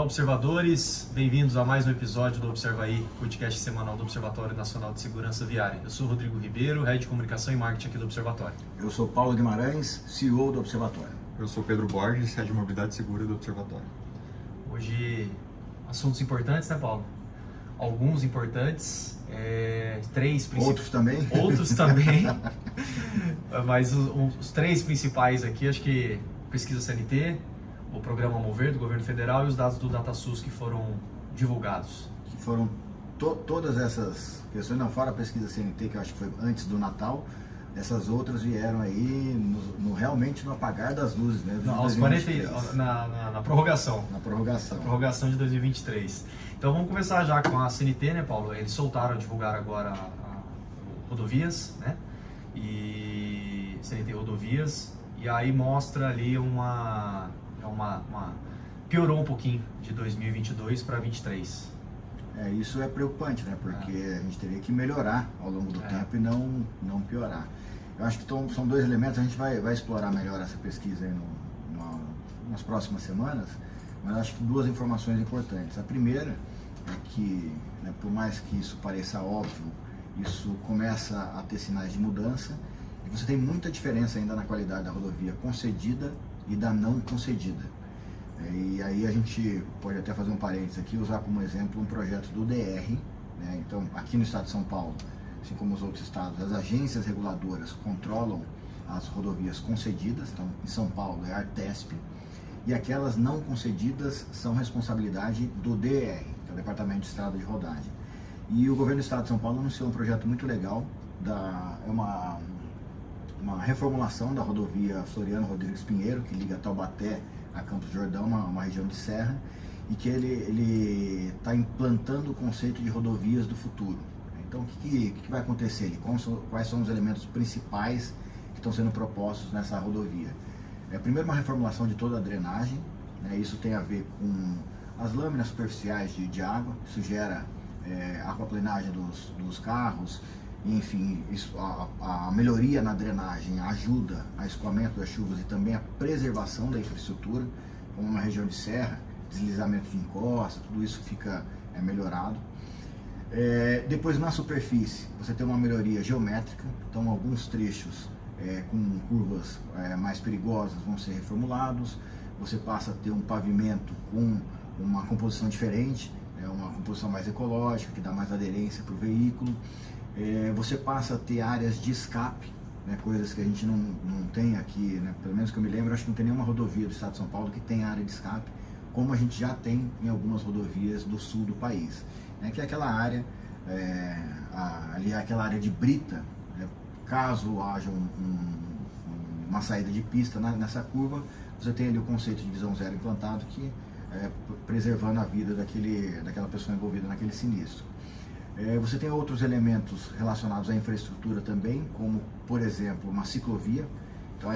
observadores, bem-vindos a mais um episódio do Observa Aí, podcast semanal do Observatório Nacional de Segurança Viária. Eu sou Rodrigo Ribeiro, Head de Comunicação e Marketing aqui do Observatório. Eu sou Paulo Guimarães, CEO do Observatório. Eu sou Pedro Borges, Head de Mobilidade Segura do Observatório. Hoje, assuntos importantes, né, Paulo? Alguns importantes, três principais. Outros também? Outros também, mas os três principais aqui, acho que pesquisa CNT, o programa Mover do governo federal e os dados do DataSUS que foram divulgados. Que foram todas essas questões, não fora a pesquisa CNT, que eu acho que foi antes do Natal, essas outras vieram aí realmente no apagar das luzes, né? Aos 40, na prorrogação. Na prorrogação. Na prorrogação de 2023. Então vamos começar já com a CNT, né, Paulo? Eles soltaram, divulgaram agora a rodovias, né? E CNT rodovias, e aí mostra ali piorou um pouquinho de 2022 para 2023. Isso é preocupante, né? Porque a gente teria que melhorar ao longo do tempo e não piorar. Eu acho que são dois elementos, a gente vai explorar melhor essa pesquisa aí nas próximas semanas, mas acho que duas informações importantes. A primeira é que, né, por mais que isso pareça óbvio, isso começa a ter sinais de mudança e você tem muita diferença ainda na qualidade da rodovia concedida e da não concedida. E aí a gente pode até fazer um parênteses aqui, usar como exemplo um projeto do DR, né? Então, aqui no estado de São Paulo, assim como os outros estados, as agências reguladoras controlam as rodovias concedidas. Então, em São Paulo é a Artesp, e aquelas não concedidas são responsabilidade do DR, que é o Departamento de Estrada de Rodagem. E o governo do estado de São Paulo anunciou um projeto muito legal, é uma reformulação da rodovia Floriano Rodrigues Pinheiro, que liga Taubaté a Campos do Jordão, uma região de serra, e que ele está implantando o conceito de rodovias do futuro. Então, o que vai acontecer ali? Quais são os elementos principais que estão sendo propostos nessa rodovia? Primeiro, uma reformulação de toda a drenagem, né? Isso tem a ver com as lâminas superficiais de água, isso gera aquaplanagem dos carros, enfim, a melhoria na drenagem ajuda a escoamento das chuvas e também a preservação da infraestrutura, como uma região de serra, deslizamento de encosta, tudo isso fica melhorado. Depois, na superfície, você tem uma melhoria geométrica, então alguns trechos com curvas mais perigosas vão ser reformulados, você passa a ter um pavimento com uma composição diferente, uma composição mais ecológica, que dá mais aderência para o veículo. Você passa a ter áreas de escape, né, coisas que a gente não tem aqui, né, pelo menos que eu me lembro, acho que não tem nenhuma rodovia do estado de São Paulo que tem área de escape, como a gente já tem em algumas rodovias do sul do país, né, que é aquela área, ali é aquela área de brita, né, caso haja uma saída de pista nessa curva, você tem ali o conceito de visão zero implantado, que preservando a vida daquela pessoa envolvida naquele sinistro. Você tem outros elementos relacionados à infraestrutura também, como, por exemplo, uma ciclovia. Então,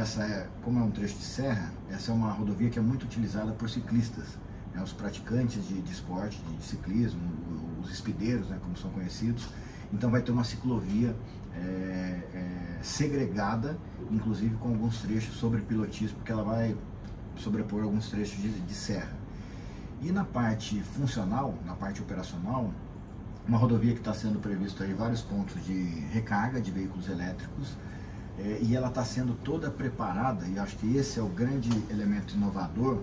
como é um trecho de serra, essa é uma rodovia que é muito utilizada por ciclistas, né, os praticantes de esporte, de ciclismo, os speedeiros, né, como são conhecidos. Então, vai ter uma ciclovia segregada, inclusive com alguns trechos sobre pilotismo, porque ela vai sobrepor alguns trechos de serra. E na parte funcional, na parte operacional, uma rodovia que está sendo previsto aí vários pontos de recarga de veículos elétricos, e ela está sendo toda preparada, e acho que esse é o grande elemento inovador,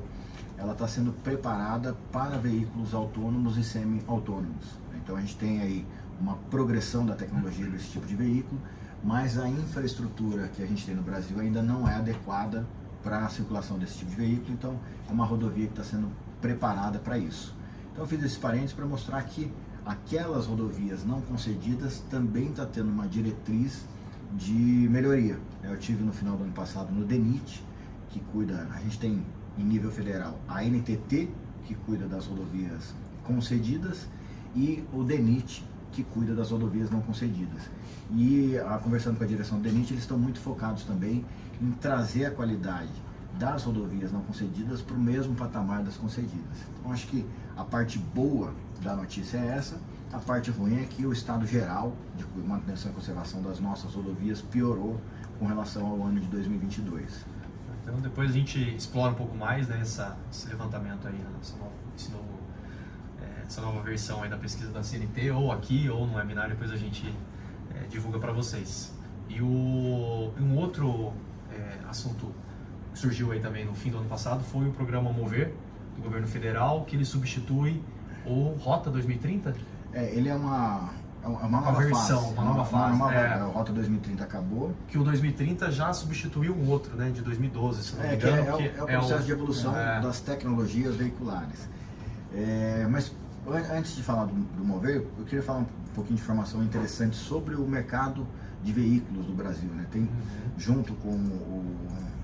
ela está sendo preparada para veículos autônomos e semi-autônomos. Então a gente tem aí uma progressão da tecnologia desse tipo de veículo, mas a infraestrutura que a gente tem no Brasil ainda não é adequada para a circulação desse tipo de veículo, então é uma rodovia que está sendo preparada para isso. Então eu fiz esse parênteses para mostrar que aquelas rodovias não concedidas também está tendo uma diretriz de melhoria. Eu tive no final do ano passado no DENIT, que cuida, a gente tem em nível federal a NTT, que cuida das rodovias concedidas, e o DENIT, que cuida das rodovias não concedidas. E conversando com a direção do DENIT, eles estão muito focados também em trazer a qualidade das rodovias não concedidas para o mesmo patamar das concedidas. Então acho que a parte boa da notícia é essa, a parte ruim é que o estado geral de manutenção e conservação das nossas rodovias piorou com relação ao ano de 2022. Então depois a gente explora um pouco mais, né, esse levantamento aí, esse novo essa nova versão aí da pesquisa da CNT, ou aqui, ou no webinar, depois a gente divulga para vocês. E um outro assunto que surgiu aí também no fim do ano passado foi o programa Mover, do governo federal, que ele substitui o Rota 2030? Ele é uma nova versão, fase. uma nova fase. O Rota 2030 acabou. Que o 2030 já substituiu um outro, né, de 2012, se não me engano. É o processo de evolução das tecnologias veiculares. Mas antes de falar do Mover, eu queria falar um pouquinho de informação interessante sobre o mercado de veículos do Brasil, né? Tem, junto com o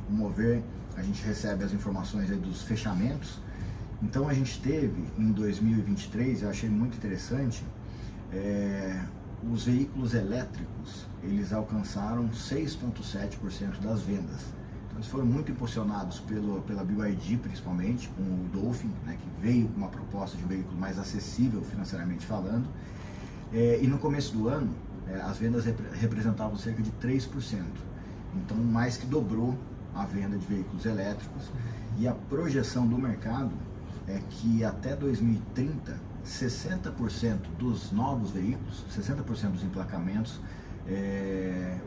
Mover, a gente recebe as informações aí dos fechamentos. Então a gente teve em 2023, eu achei muito interessante, os veículos elétricos, eles alcançaram 6,7% das vendas. Então eles foram muito impulsionados pela BYD, principalmente, com o Dolphin, né, que veio com uma proposta de um veículo mais acessível financeiramente falando. E no começo do ano, as vendas representavam cerca de 3%. Então mais que dobrou a venda de veículos elétricos. E a projeção do mercado é que até 2030, 60% dos novos veículos, 60% dos emplacamentos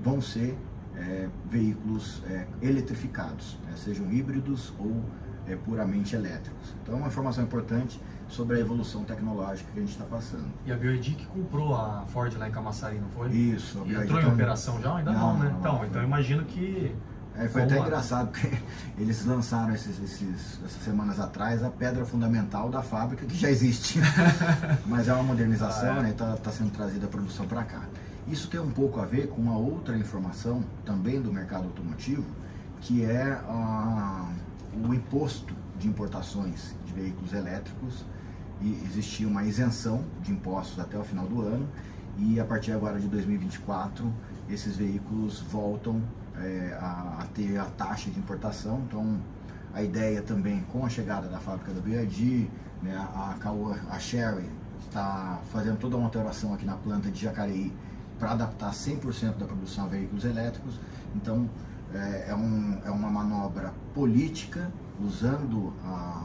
vão ser veículos eletrificados, sejam híbridos ou puramente elétricos. Então é uma informação importante sobre a evolução tecnológica que a gente está passando. E a BYD que comprou a Ford lá em Camaçãs, não foi? Isso. E entrou em operação já? Ainda não, né? Então eu imagino que... Foi até engraçado, porque eles lançaram essas semanas atrás a pedra fundamental da fábrica, que já existe, mas é uma modernização, né? Tá sendo trazida a produção para cá. Isso tem um pouco a ver com uma outra informação também do mercado automotivo, que é o imposto de importações de veículos elétricos. E existia uma isenção de impostos até o final do ano, e a partir agora de 2024 esses veículos voltam a ter a taxa de importação. Então a ideia também, com a chegada da fábrica da BYD, né, a Chery está fazendo toda uma alteração aqui na planta de Jacareí para adaptar 100% da produção a veículos elétricos. Então é uma manobra política usando a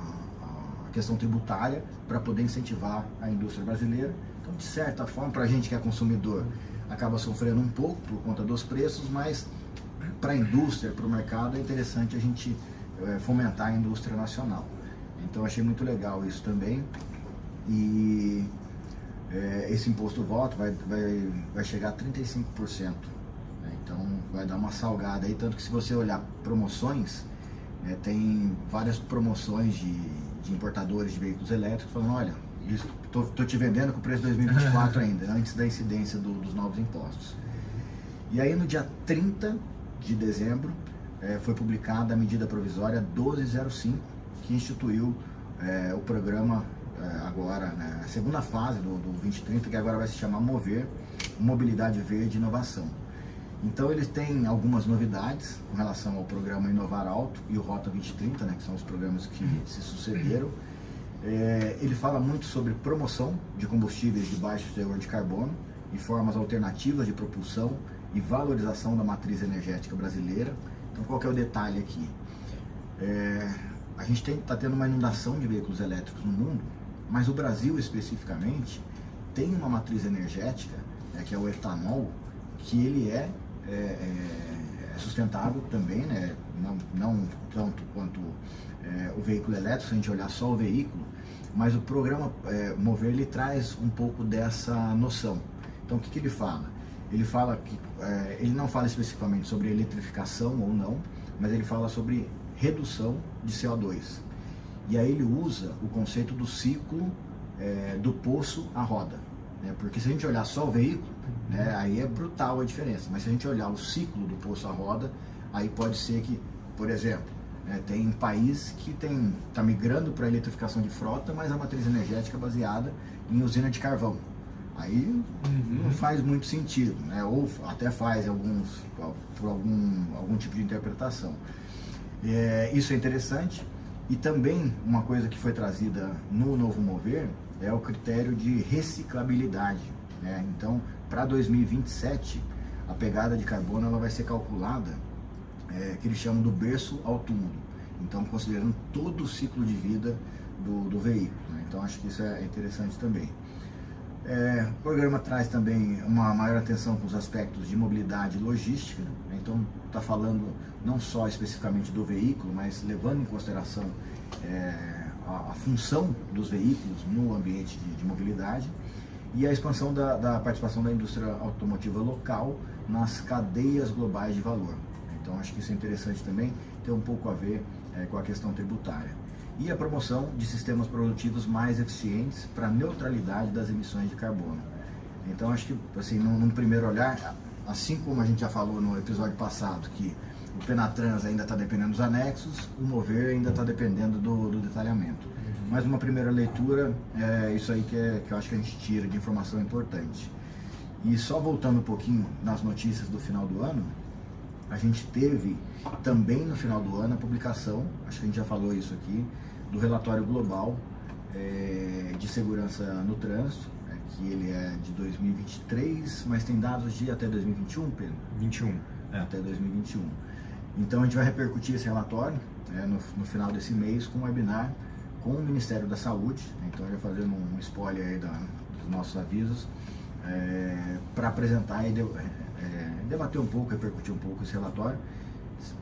questão tributária para poder incentivar a indústria brasileira. Então, de certa forma, para a gente que é consumidor, acaba sofrendo um pouco por conta dos preços, mas para a indústria, para o mercado, é interessante a gente fomentar a indústria nacional. Então achei muito legal isso também. E esse imposto voto vai chegar a 35%. Né? Então vai dar uma salgada aí, tanto que se você olhar promoções, tem várias promoções de importadores de veículos elétricos falando, olha, tô te vendendo com o preço de 2024 ainda, antes da incidência dos novos impostos. E aí no dia 30 de dezembro foi publicada a medida provisória 1205, que instituiu o programa agora, né, a segunda fase do 2030, que agora vai se chamar Mover, Mobilidade Verde e Inovação. Então eles têm algumas novidades com relação ao programa Inovar Alto e o Rota 2030, né, que são os programas que se sucederam. Ele fala muito sobre promoção de combustíveis de baixo teor de carbono e formas alternativas de propulsão e valorização da matriz energética brasileira. Então qual que é o detalhe aqui? A gente está tendo uma inundação de veículos elétricos no mundo, mas o Brasil especificamente tem uma matriz energética, que é o etanol, que ele é sustentável também, né? Não tanto quanto o veículo elétrico, se a gente olhar só o veículo, mas o programa Mover, ele traz um pouco dessa noção. Então o que ele fala? Ele fala que ele não fala especificamente sobre eletrificação ou não, mas ele fala sobre redução de CO2. E aí ele usa o conceito do ciclo do poço à roda, né? Porque se a gente olhar só o veículo, né, aí é brutal a diferença. Mas se a gente olhar o ciclo do poço à roda, aí pode ser que, por exemplo, tem um país que está migrando para a eletrificação de frota, mas a matriz energética é baseada em usina de carvão. Aí não faz muito sentido, né? Ou até faz por algum tipo de interpretação. Isso é interessante. E também uma coisa que foi trazida no novo Mover é o critério de reciclabilidade, né? Então, para 2027, a pegada de carbono ela vai ser calculada, que eles chamam do berço ao túmulo. Então, considerando todo o ciclo de vida do veículo, né? Então acho que isso é interessante também. O programa traz também uma maior atenção com os aspectos de mobilidade e logística, né? Então está falando não só especificamente do veículo, mas levando em consideração a função dos veículos no ambiente de mobilidade e a expansão da participação da indústria automotiva local nas cadeias globais de valor. Então acho que isso é interessante também, tem um pouco a ver com a questão tributária. E a promoção de sistemas produtivos mais eficientes para a neutralidade das emissões de carbono. Então acho que, assim, num primeiro olhar, assim como a gente já falou no episódio passado, que o Penatrans ainda está dependendo dos anexos, o Mover ainda está dependendo do detalhamento. Mas numa primeira leitura, é isso aí que eu acho que a gente tira de informação importante. E só voltando um pouquinho nas notícias do final do ano, a gente teve também no final do ano a publicação, acho que a gente já falou isso aqui, do relatório global de segurança no trânsito, que ele é de 2023, mas tem dados de até 2021, Pedro? 21. Até 2021. Então a gente vai repercutir esse relatório no final desse mês com um webinar com o Ministério da Saúde, então já fazendo um spoiler aí dos nossos avisos, para apresentar e debater um pouco, repercutir um pouco esse relatório,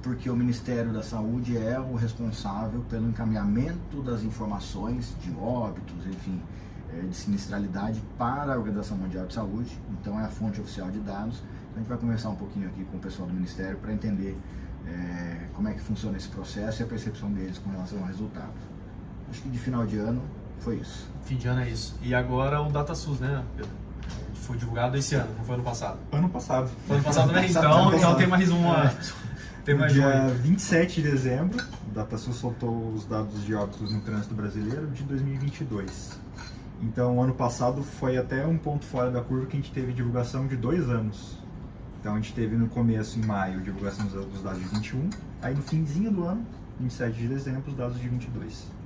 porque o Ministério da Saúde é o responsável pelo encaminhamento das informações de óbitos, enfim, de sinistralidade para a Organização Mundial de Saúde, então é a fonte oficial de dados. Então a gente vai conversar um pouquinho aqui com o pessoal do Ministério para entender como é que funciona esse processo e a percepção deles com relação ao resultado. Acho que de final de ano foi isso. Fim de ano é isso. E agora o DataSUS, né, Pedro? Foi divulgado esse ano, não foi ano passado? Ano passado. Foi ano passado também? Então tem mais uma... Tem mais dia 27 de dezembro, o DataSUS soltou os dados de óbitos no trânsito brasileiro de 2022. Então, ano passado foi até um ponto fora da curva que a gente teve divulgação de 2 anos. Então, a gente teve no começo, em maio, divulgação dos dados de 21, aí no finzinho do ano, 27 de dezembro, os dados de 22.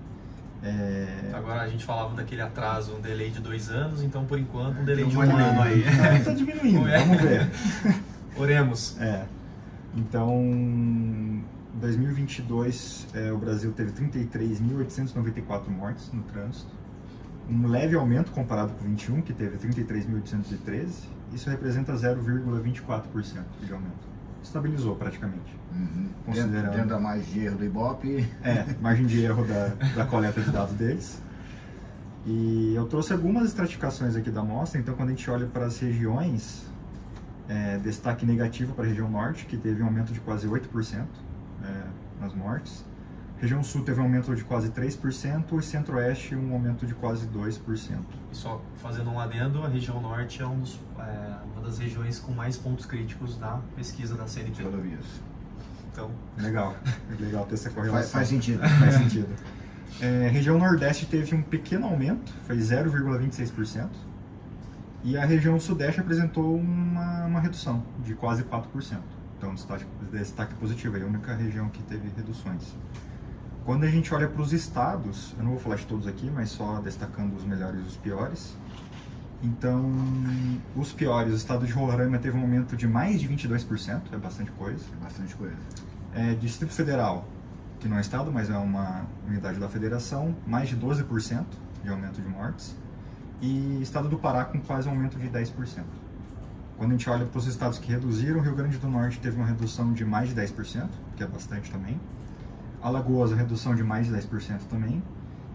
Agora a gente falava daquele atraso, um delay de 2 anos, então por enquanto um delay de um 1 ano aí. Está diminuindo, vamos ver. Oremos. Então, em 2022, o Brasil teve 33.894 mortes no trânsito. Um leve aumento comparado com 21, que teve 33.813. Isso representa 0,24% de aumento. Estabilizou praticamente. Considerando dentro da margem de erro do Ibope. Margem de erro da coleta de dados deles. E eu trouxe algumas estratificações aqui da amostra. Então, quando a gente olha para as regiões, destaque negativo para a região norte, que teve um aumento de quase 8% nas mortes. Região sul teve um aumento de quase 3% e centro-oeste um aumento de quase 2%. E só fazendo um adendo, a região norte é uma das regiões com mais pontos críticos da pesquisa da CNT. Rodovias. Então, legal ter essa correlação. Faz sentido. Faz sentido. Região nordeste teve um pequeno aumento, foi 0,26%. E a região sudeste apresentou uma redução de quase 4%. Então, destaque positivo, é a única região que teve reduções. Quando a gente olha para os estados, eu não vou falar de todos aqui, mas só destacando os melhores e os piores. Então, os piores, o estado de Roraima teve um aumento de mais de 22%, é bastante coisa. Distrito Federal, que não é estado, mas é uma unidade da federação, mais de 12% de aumento de mortes. E estado do Pará com quase um aumento de 10%. Quando a gente olha para os estados que reduziram, o Rio Grande do Norte teve uma redução de mais de 10%, que é bastante também. Alagoas, a redução de mais de 10% também.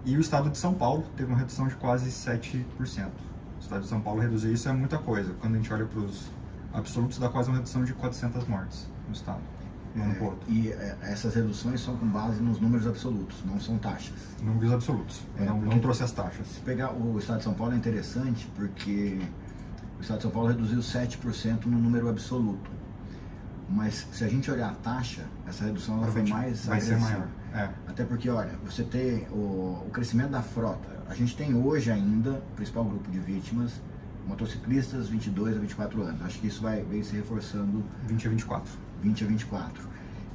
E o estado de São Paulo teve uma redução de quase 7%. O estado de São Paulo reduziu isso é muita coisa. Quando a gente olha para os absolutos, dá quase uma redução de 400 mortes no estado. E essas reduções são com base nos números absolutos, não são taxas. Números absolutos. Não trouxe as taxas. Se pegar o estado de São Paulo é interessante porque o estado de São Paulo reduziu 7% no número absoluto. Mas se a gente olhar a taxa, essa redução ela foi mais vai ser maior. Até porque, olha, você tem o crescimento da frota. A gente tem hoje ainda, o principal grupo de vítimas, motociclistas 22 a 24 anos. Acho que isso vem se reforçando 20 a 24. 20 a 24.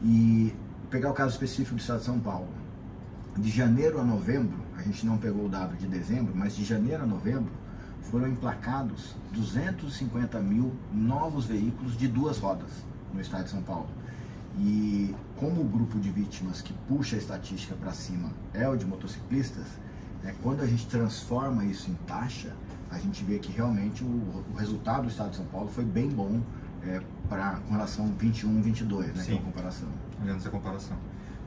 E pegar o caso específico do estado de São Paulo. De janeiro a novembro, a gente não pegou o dado de dezembro, mas de janeiro a novembro foram emplacados 250 mil novos veículos de 2 rodas no estado de São Paulo. E como o grupo de vítimas que puxa a estatística para cima é o de motociclistas, Quando a gente transforma isso em taxa, a gente vê que realmente o resultado do Estado de São Paulo foi bem bom com relação 21, 22, né? Que é uma comparação. Olhando essa comparação.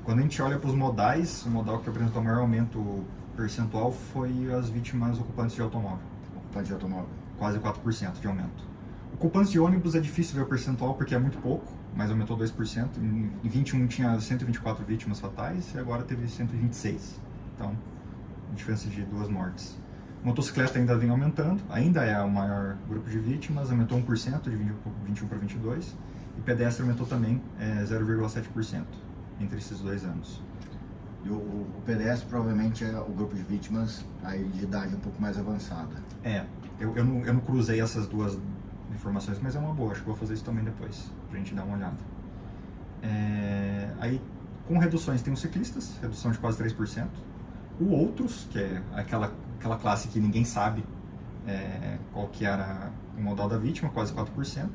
Quando a gente olha para os modais, o modal que apresentou o maior aumento percentual foi as vítimas ocupantes de automóvel. Ocupantes de automóvel. Quase 4% de aumento. Ocupantes de ônibus é difícil ver o percentual porque é muito pouco, mas aumentou 2%. Em 21 tinha 124 vítimas fatais e agora teve 126. Então, diferença de 2 mortes. Motocicleta ainda vem aumentando, ainda é o maior grupo de vítimas, aumentou 1% de 21 para 22. E pedestre aumentou também 0,7% entre esses 2 anos. E o pedestre provavelmente é o grupo de vítimas aí de idade um pouco mais avançada. Eu não cruzei essas duas informações, mas é uma boa, acho que vou fazer isso também depois, pra gente dar uma olhada. Aí, com reduções, tem os ciclistas, redução de quase 3%. O outros, que é aquela classe que ninguém sabe qual que era o modal da vítima, quase 4%.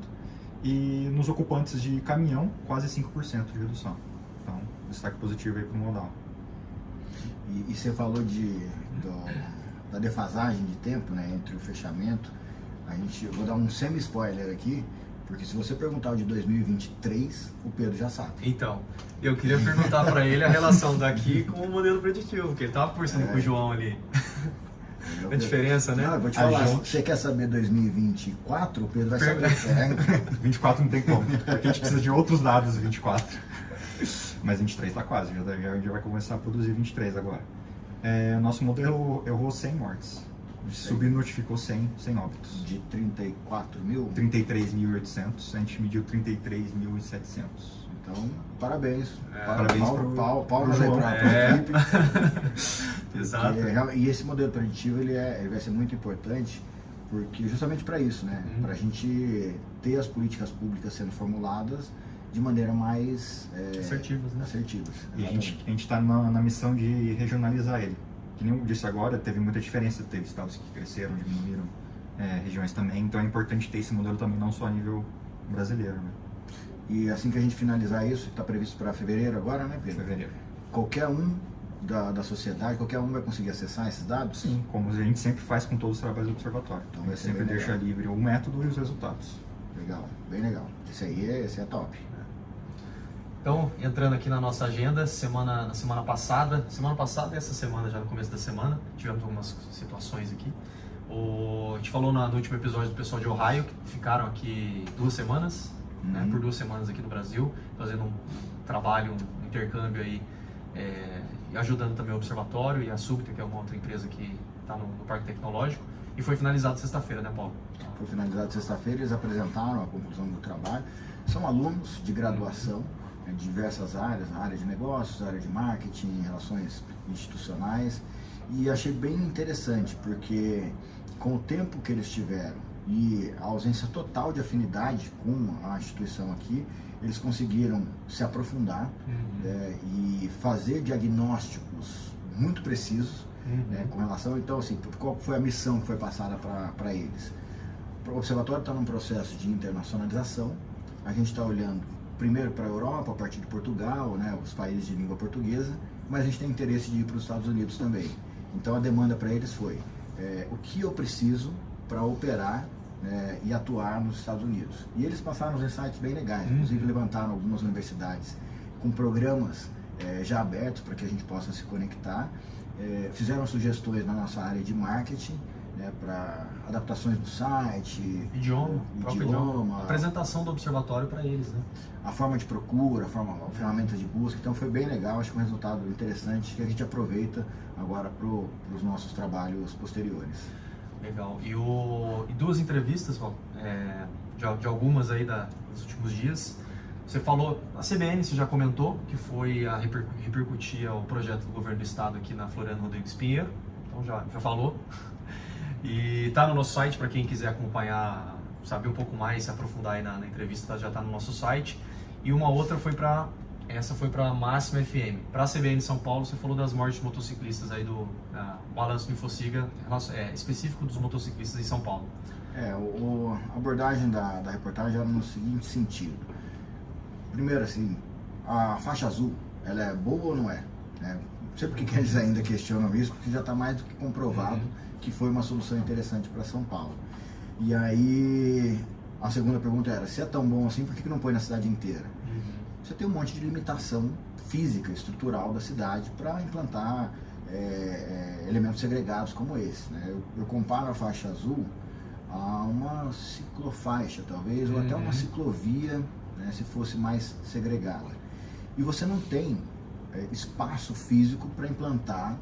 E nos ocupantes de caminhão, quase 5% de redução. Então, destaque positivo aí para o modal. E você falou da defasagem de tempo, né, entre o fechamento. Eu vou dar um semi-spoiler aqui, porque se você perguntar o de 2023, o Pedro já sabe. Então, eu queria perguntar para ele a relação daqui com o modelo preditivo, porque ele estava conversando com o João ali. A diferença, né? Não, eu vou te falar, se você quer saber 2024, o Pedro vai saber. 24 não tem como, porque a gente precisa de outros dados 24. Mas 23 está quase, já vai começar a produzir 23 agora. Nosso modelo errou 100 mortes. Subnotificou 100 óbitos. De 34 mil? 33.800, a gente mediu 33.700. Então, parabéns. Parabéns Palmas aí para a equipe. Exato. E esse modelo preditivo ele vai ser muito importante, porque justamente para isso, né? Para a gente ter as políticas públicas sendo formuladas de maneira mais assertivas, né? E a gente está na missão de regionalizar ele. Que nem eu disse agora, teve muita diferença, teve estados que cresceram, diminuíram, regiões também, então é importante ter esse modelo também, não só a nível brasileiro, né? E assim que a gente finalizar isso, está previsto para fevereiro agora, né, Pedro? Fevereiro. Qualquer um da sociedade, qualquer um vai conseguir acessar esses dados? Sim, como a gente sempre faz com todos os trabalhos do observatório. Então vai sempre deixar livre o método e os resultados. Legal, bem legal. Esse é top. Então, entrando aqui na nossa agenda, na semana passada e essa semana, já no começo da semana, tivemos algumas situações aqui. A gente falou no último episódio do pessoal de Ohio, que ficaram aqui 2 semanas, né, por 2 semanas aqui no Brasil, fazendo um trabalho, um intercâmbio aí, e ajudando também o Observatório e a Subter, que é uma outra empresa que está no Parque Tecnológico, e foi finalizado sexta-feira, né, Paulo? Foi finalizado sexta-feira, eles apresentaram a conclusão do trabalho. São alunos de graduação, de diversas áreas, na área de negócios, na área de marketing, relações institucionais, e achei bem interessante, porque com o tempo que eles tiveram e a ausência total de afinidade com a instituição aqui, eles conseguiram se aprofundar e fazer diagnósticos muito precisos com relação, então assim, qual foi a missão que foi passada para eles. O Observatório está num processo de internacionalização, a gente está olhando primeiro para a Europa, a partir de Portugal, né, os países de língua portuguesa, mas a gente tem interesse de ir para os Estados Unidos também. Então a demanda para eles foi, o que eu preciso para operar e atuar nos Estados Unidos. E eles passaram uns insights bem legais, inclusive levantaram algumas universidades com programas já abertos para que a gente possa se conectar, fizeram sugestões na nossa área de marketing, para adaptações do site, idioma, apresentação do observatório para eles, né? A forma de procura, a ferramenta de busca, então foi bem legal, acho que um resultado interessante que a gente aproveita agora para os nossos trabalhos posteriores. Legal. E 2 entrevistas, de algumas aí dos últimos dias. Você falou, a CBN você já comentou, que foi a repercutir o projeto do governo do estado aqui na Floriano Rodrigues Pinheiro, então já falou. E tá no nosso site para quem quiser acompanhar, saber um pouco mais, se aprofundar aí na entrevista, já tá no nosso site. E uma outra foi para Máxima FM. Para a CBN São Paulo, você falou das mortes de motociclistas aí do balanço do Infociga, específico dos motociclistas em São Paulo. A abordagem da reportagem era no seguinte sentido. Primeiro, assim, a faixa azul, ela é boa ou não é? Não sei porque que eles ainda questionam isso, porque já está mais do que comprovado que foi uma solução interessante para São Paulo. E aí, a segunda pergunta era, se é tão bom assim, por que não põe na cidade inteira? Você tem um monte de limitação física, estrutural da cidade para implantar elementos segregados como esse, né? Eu comparo a faixa azul a uma ciclofaixa, talvez, ou até uma ciclovia, né, se fosse mais segregada. E você não tem espaço físico para implantar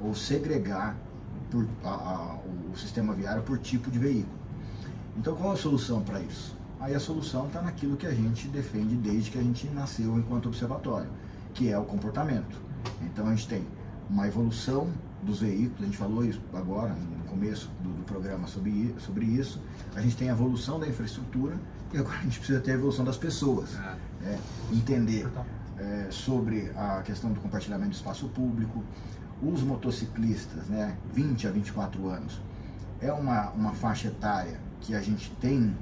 ou segregar o sistema viário por tipo de veículo. Então, qual é a solução para isso? Aí a solução está naquilo que a gente defende desde que a gente nasceu enquanto observatório, que é o comportamento. Então, a gente tem uma evolução dos veículos, a gente falou isso agora no começo do programa sobre isso. A gente tem a evolução da infraestrutura e agora a gente precisa ter a evolução das pessoas. Entender sobre a questão do compartilhamento do espaço público. Os motociclistas, né, 20 a 24 anos, é uma faixa etária que a gente tem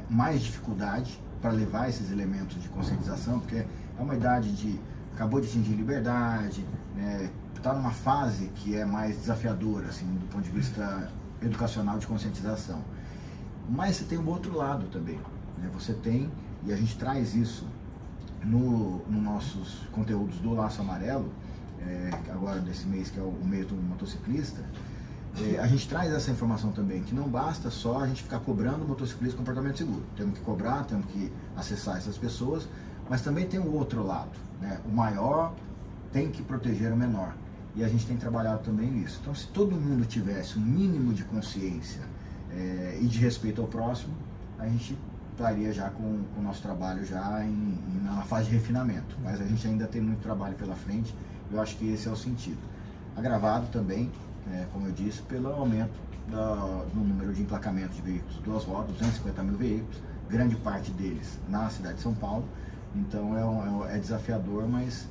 mais dificuldade para levar esses elementos de conscientização, porque é uma idade acabou de atingir liberdade, está numa fase que é mais desafiadora, assim, do ponto de vista educacional de conscientização. Mas você tem o outro lado também, né? Você tem, e a gente traz isso nos nossos conteúdos do Laço Amarelo, agora desse mês, que é o mês do motociclista, a gente traz essa informação também, que não basta só a gente ficar cobrando o motociclista comportamento seguro. Temos que cobrar, temos que acessar essas pessoas, mas também tem o outro lado, né? O maior tem que proteger o menor. E a gente tem trabalhado também nisso. Então, se todo mundo tivesse um mínimo de consciência e de respeito ao próximo, a gente estaria já com o nosso trabalho já na fase de refinamento. Mas a gente ainda tem muito trabalho pela frente. Eu acho que esse é o sentido. Agravado também, como eu disse, pelo aumento no número de emplacamento de veículos duas rodas, 250 mil veículos, grande parte deles na cidade de São Paulo. Então é desafiador, mas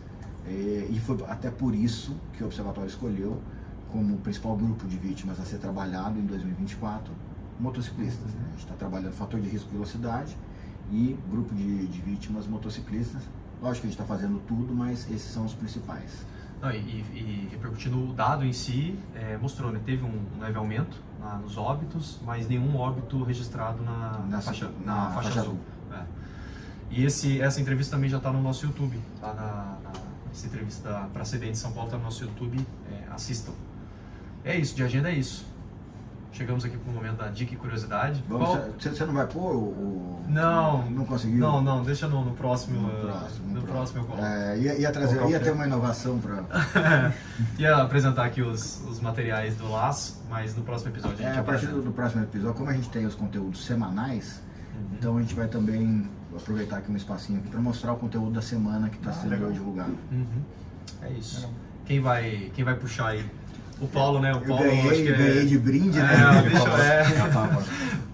e foi até por isso que o Observatório escolheu como principal grupo de vítimas a ser trabalhado em 2024 motociclistas. Né? A gente está trabalhando fator de risco e velocidade e grupo de vítimas motociclistas. Lógico que a gente está fazendo tudo, mas esses são os principais. Não, e repercutindo o dado em si, mostrou, né? Teve um leve aumento nos óbitos, mas nenhum óbito registrado na faixa azul. E essa entrevista também já está no nosso YouTube, tá essa entrevista para a CDN de São Paulo está no nosso YouTube, assistam. É isso, de agenda é isso. Chegamos aqui para o momento da dica e curiosidade. Você não vai pôr Não. Não conseguiu? Não, deixa no próximo. No próximo eu coloco. Ia ter uma inovação para... Ia apresentar aqui os materiais do Laço, mas no próximo episódio a gente a partir do próximo episódio, como a gente tem os conteúdos semanais, então a gente vai também aproveitar aqui um espacinho aqui para mostrar o conteúdo da semana que está sendo divulgado. É isso. Quem vai puxar aí? O Paulo, né? O Paulo, ganhei de brinde, né?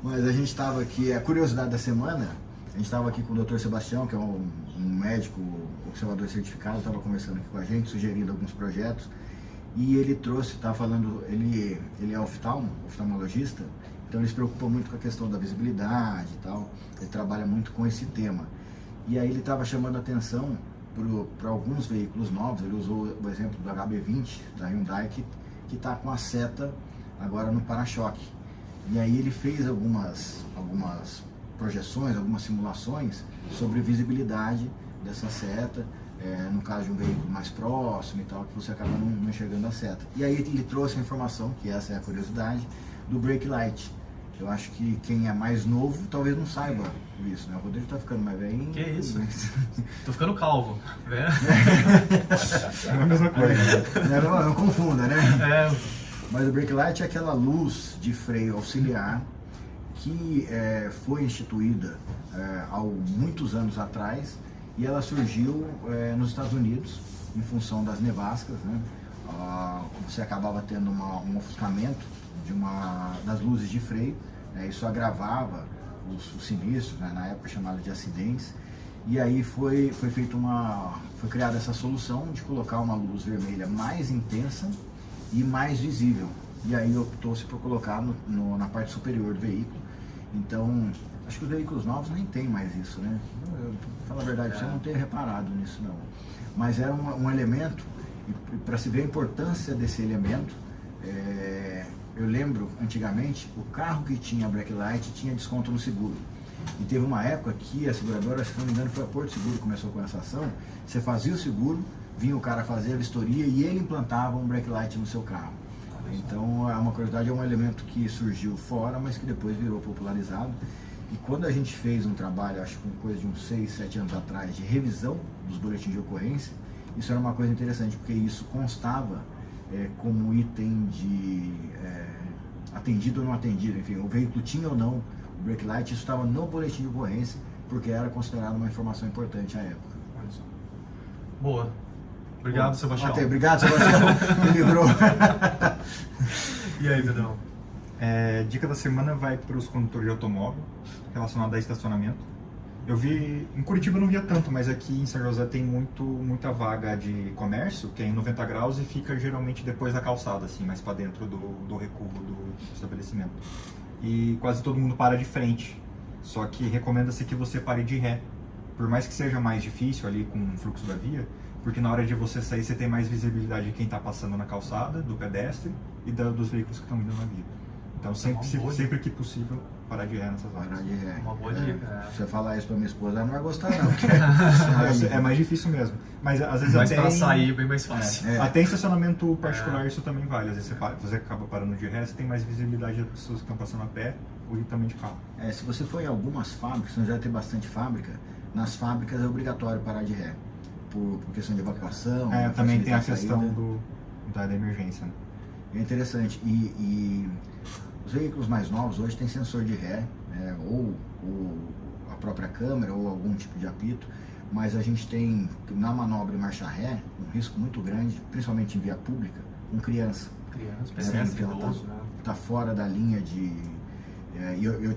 Mas a gente estava aqui, a curiosidade da semana, a gente estava aqui com o Dr. Sebastião, que é um médico observador certificado, estava conversando aqui com a gente, sugerindo alguns projetos, e ele estava falando, ele é oftalmologista, então ele se preocupa muito com a questão da visibilidade e tal, ele trabalha muito com esse tema. E aí ele estava chamando a atenção para alguns veículos novos, ele usou o exemplo do HB20, da Hyundai, que está com a seta agora no para-choque. E aí ele fez algumas projeções, algumas simulações sobre visibilidade dessa seta, no caso de um veículo mais próximo e tal, que você acaba não enxergando a seta. E aí ele trouxe a informação, que essa é a curiosidade, do brake light. Eu acho que quem é mais novo talvez não saiba isso, né? O Rodrigo tá ficando mais velho. Que isso? Tô ficando calvo, né? É a mesma coisa. Não confunda, né? Mas o brake light é aquela luz de freio auxiliar que foi instituída há muitos anos atrás e ela surgiu nos Estados Unidos em função das nevascas, né? Você acabava tendo um ofuscamento das luzes de freio, isso agravava os sinistros, né, na época chamado de acidentes, e aí foi criada essa solução de colocar uma luz vermelha mais intensa e mais visível, e aí optou-se por colocar na parte superior do veículo. Então, acho que os veículos novos nem tem mais isso, né? Fala a verdade, você não tem reparado nisso não, mas era um elemento E para se ver a importância desse elemento, eu lembro, antigamente, o carro que tinha brake light tinha desconto no seguro. E teve uma época que a seguradora, se não me engano, foi a Porto Seguro que começou com essa ação. Você fazia o seguro, vinha o cara fazer a vistoria e ele implantava um brake light no seu carro. Então, é uma curiosidade, é um elemento que surgiu fora, mas que depois virou popularizado. E quando a gente fez um trabalho, acho que com coisa de uns 6, 7 anos atrás, de revisão dos boletins de ocorrência, isso era uma coisa interessante, porque isso constava como item de atendido ou não atendido, enfim, o veículo tinha ou não o brake light, isso estava no boletim de ocorrência, porque era considerado uma informação importante à época. Olha só. Boa. Obrigado, Sebastião. Obrigado, Sebastião. Me livrou. E aí, Pedrão? Dica da semana vai para os condutores de automóvel, relacionado a estacionamento. Eu vi, em Curitiba eu não via tanto, mas aqui em São José tem muita vaga de comércio, que é em 90 graus e fica geralmente depois da calçada, assim, mais para dentro do recuo do estabelecimento. E quase todo mundo para de frente, só que recomenda-se que você pare de ré, por mais que seja mais difícil ali com o fluxo da via, porque na hora de você sair você tem mais visibilidade de quem está passando na calçada, do pedestre e dos veículos que estão indo na via. Então sempre que possível, parar de ré nessas horas. Parar de ré. Uma boa dica. Se eu falar isso pra minha esposa, ela não vai gostar não. Porque É mais difícil mesmo. Mas às vezes Mas até para sair é bem mais fácil. até em estacionamento particular isso também vale. Às vezes você acaba parando de ré, você tem mais visibilidade das pessoas que estão passando a pé ou também de carro. Se você for em algumas fábricas, você já tem bastante fábrica, nas fábricas é obrigatório parar de ré. Por questão de evacuação. Também tem a facilitar questão da emergência. Né? É interessante. E os veículos mais novos hoje têm sensor de ré, ou a própria câmera, ou algum tipo de apito, mas a gente tem, na manobra e marcha ré, um risco muito grande, principalmente em via pública, com criança. Criança, pedestre, idoso, né? Tá fora da linha de... eu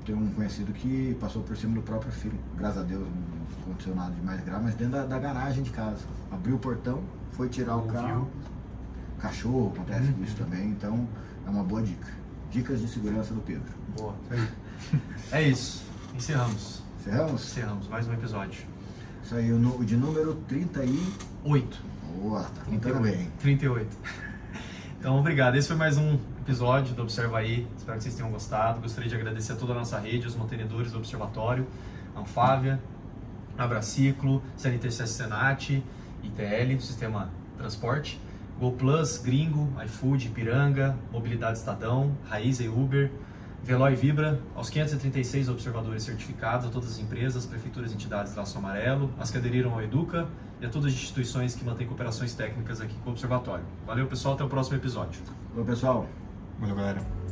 tenho um conhecido que passou por cima do próprio filho, graças a Deus não aconteceu nada de mais grave, mas dentro da garagem de casa. Abriu o portão, foi tirar o carro, cachorro, acontece com isso também, então é uma boa dica. Dicas de segurança do Pedro. Boa. É isso. Encerramos. Encerramos? Mais um episódio. Isso aí, o de número 38. Boa, tá contando bem. 38. Então, obrigado. Esse foi mais um episódio do Observa Aí. Espero que vocês tenham gostado. Gostaria de agradecer a toda a nossa rede, os mantenedores do Observatório, Anfávia, Abraciclo, CNTC Senat, ITL, Sistema Transporte, GoPlus, Gringo, iFood, Ipiranga, Mobilidade Estadão, Raiza e Uber, Veloy Vibra, aos 536 observadores certificados, a todas as empresas, prefeituras e entidades de laço amarelo, as que aderiram ao Educa e a todas as instituições que mantêm cooperações técnicas aqui com o Observatório. Valeu, pessoal, até o próximo episódio. Oi, pessoal. Valeu, galera.